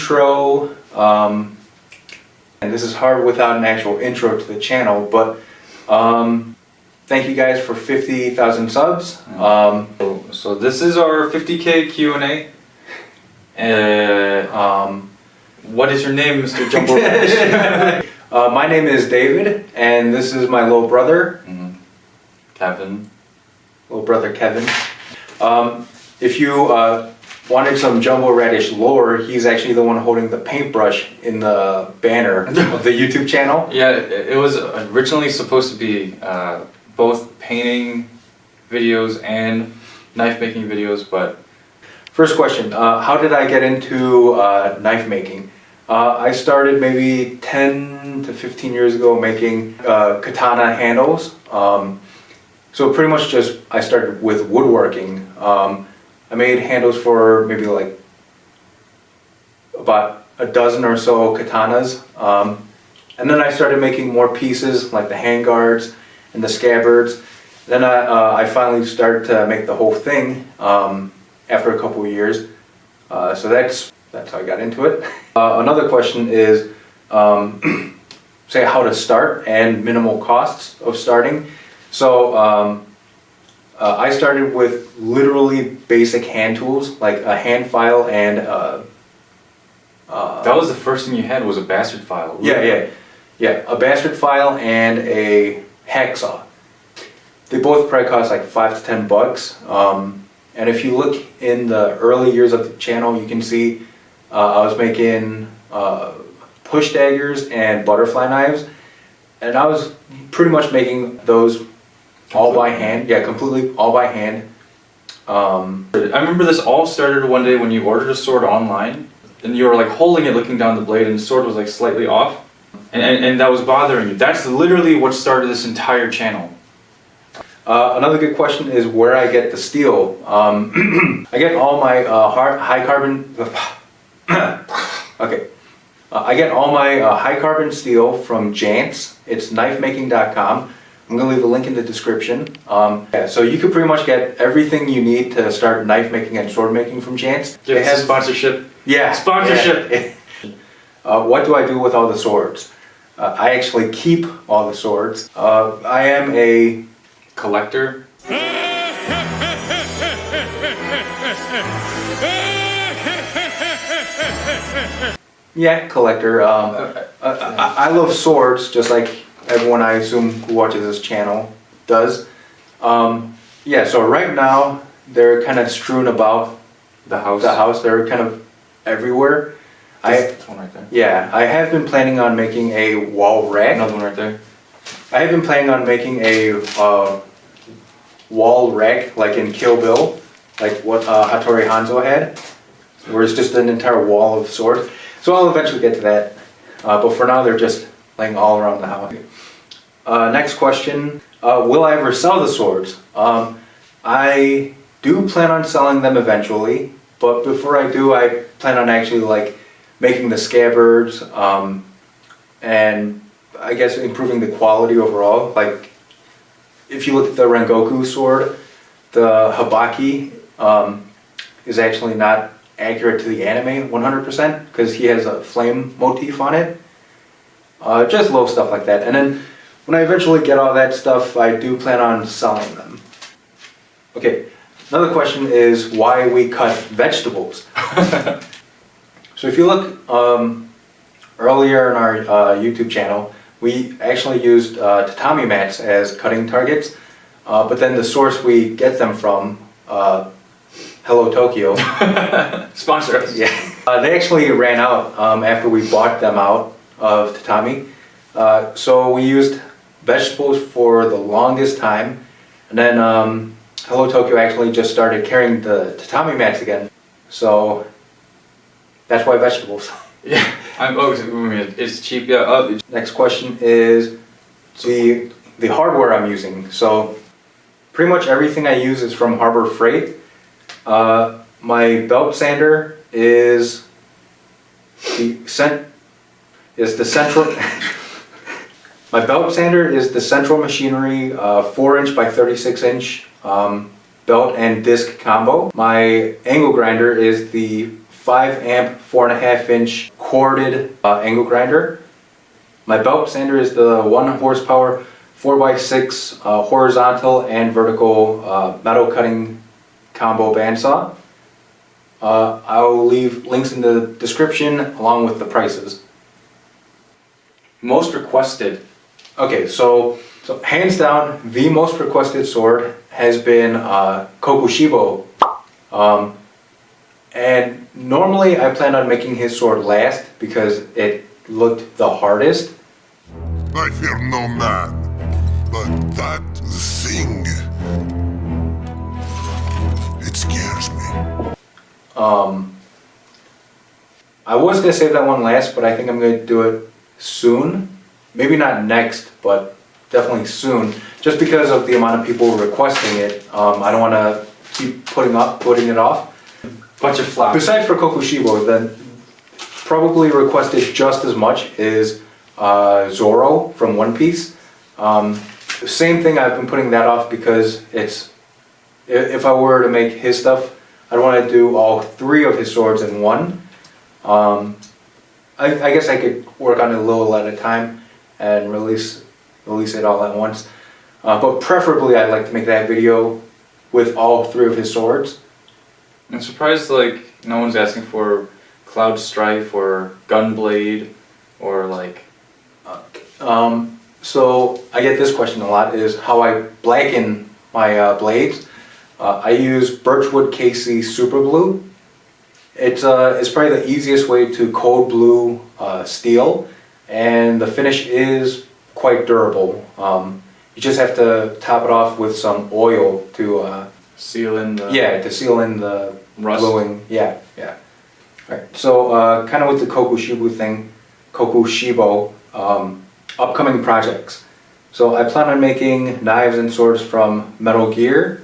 intro, and this is hard without an actual intro to the channel, but thank you guys for 50,000 subs. So this is our 50K Q&A. What is your name, Mr. Jumbo Radish? My name is David, and this is my little brother. Kevin. Little brother Kevin. If you wanted some Jumbo Radish lore, he's actually the one holding the paintbrush in the banner of the YouTube channel. Yeah, it was originally supposed to be both painting videos and knife making videos, but... First question, how did I get into knife making? I started maybe 10 to 15 years ago making katana handles. So pretty much just, I started with woodworking. I made handles for maybe like about a dozen or so katanas. And then I started making more pieces like the handguards and the scabbards. Then I finally started to make the whole thing after a couple of years. So that's how I got into it. Another question is, say how to start and minimal costs of starting. So I started with literally basic hand tools, like a hand file and... that was the first thing you had, was a bastard file. Yeah, a bastard file and a hacksaw. They both probably cost like $5 to 10 bucks. And if you look in the early years of the channel, you can see I was making push daggers and butterfly knives, and I was pretty much making those all by hand. Yeah, completely all by hand. I remember this all started one day when you ordered a sword online, and you were like holding it, looking down the blade, and the sword was like slightly off, and that was bothering you. That's literally what started this entire channel. Another good question is where I get the steel. I get all my high carbon. Okay. I get all my high carbon steel from Jantz. It's knifemaking.com. I'm going to leave a link in the description. Yeah, so you could pretty much get everything you need to start knife making and sword making from Jantz. It has sponsorship. Yeah. Sponsorship. Yeah. What do I do with all the swords? I actually keep all the swords. I am a collector. Yeah, collector. I love swords, just like everyone I assume who watches this channel does. Yeah, so right now they're kind of strewn about the house. They're kind of everywhere. This one right there. Yeah, I have been planning on making a wall rack. Another one right there. I have been planning on making a wall rack like in Kill Bill, like what Hattori Hanzo had, where it's just an entire wall of swords. So I'll eventually get to that, but for now they're just laying all around the house. Next question, will I ever sell the swords? I do plan on selling them eventually, but before I do, I plan on actually like making the scabbards and I guess improving the quality overall. Like if you look at the Rengoku sword, the Habaki is actually not accurate to the anime 100% because he has a flame motif on it. Just little stuff like that. And then when I eventually get all that stuff, I do plan on selling them. Okay, another question is why we cut vegetables. So if you look earlier in our YouTube channel, we actually used tatami mats as cutting targets, but then the source we get them from, Hello Tokyo. Sponsor us. Yeah. They actually ran out after we bought them out of tatami. So we used vegetables for the longest time, and then Hello Tokyo actually just started carrying the tatami mats again. So that's why vegetables. Yeah. It's cheap. Yeah. Next question is the hardware I'm using. So pretty much everything I use is from Harbor Freight. My belt sander is the central. My belt sander is the Central Machinery 4-inch by 36-inch belt and disc combo. My angle grinder is the 5 amp, 4.5 inch corded angle grinder. My belt sander is the 1 horsepower 4x6 horizontal and vertical metal cutting combo bandsaw. I'll leave links in the description along with the prices. Most requested. Okay, so hands down, the most requested sword has been Kokushibo. And normally I plan on making his sword last because it looked the hardest. I fear no man, but that thing, it scares me. I was gonna save that one last, but I think I'm gonna do it soon. Maybe not next, but definitely soon. Just because of the amount of people requesting it, I don't want to keep putting it off. Bunch of flops. Besides for Kokushibo, then probably requested just as much is Zoro from One Piece. Same thing, I've been putting that off because if I were to make his stuff, I'd want to do all 3 of his swords in one. I guess I could work on it a little at a time and release it all at once. But preferably I'd like to make that video with all 3 of his swords. I'm surprised like no one's asking for Cloud Strife or Gunblade or like... So I get this question a lot, is how I blacken my blades. I use Birchwood KC Super Blue. It's probably the easiest way to cold blue steel, and the finish is quite durable. You just have to top it off with some oil to seal in the... Yeah, to seal in the rust. Bluing. Yeah. Alright, so kind of with the Kokushibo, upcoming projects. So I plan on making knives and swords from Metal Gear.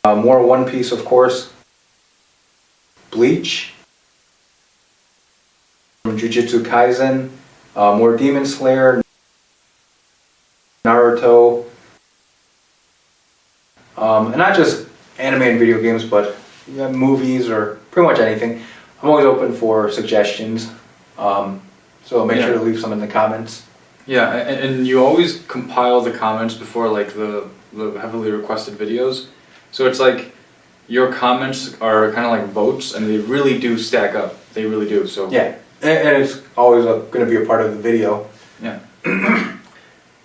More One Piece, of course. Bleach. From Jujutsu Kaisen. More Demon Slayer. Naruto. And not just anime and video games, but movies or pretty much anything. I'm always open for suggestions. So make sure to leave some in the comments. Yeah, and you always compile the comments before like the heavily requested videos. So it's like your comments are kind of like votes, and they really do stack up. They really do. So yeah, and it's always going to be a part of the video. Yeah.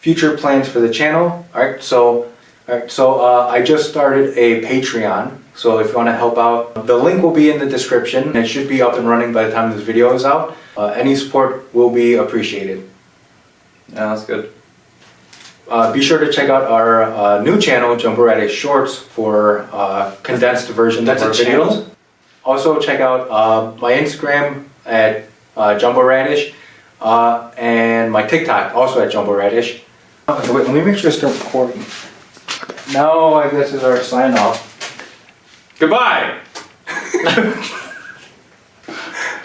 Future plans for the channel. Alright, so I just started a Patreon. So if you want to help out, the link will be in the description. It should be up and running by the time this video is out. Any support will be appreciated. Yeah, that's good. Be sure to check out our new channel, Jumbo Radish Shorts, for condensed versions of our videos. Also check out my Instagram at Jumbo Radish and my TikTok also at Jumbo Radish. Wait, let me make sure to start recording. Now I guess is our sign off. Goodbye!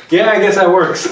Yeah, I guess that works.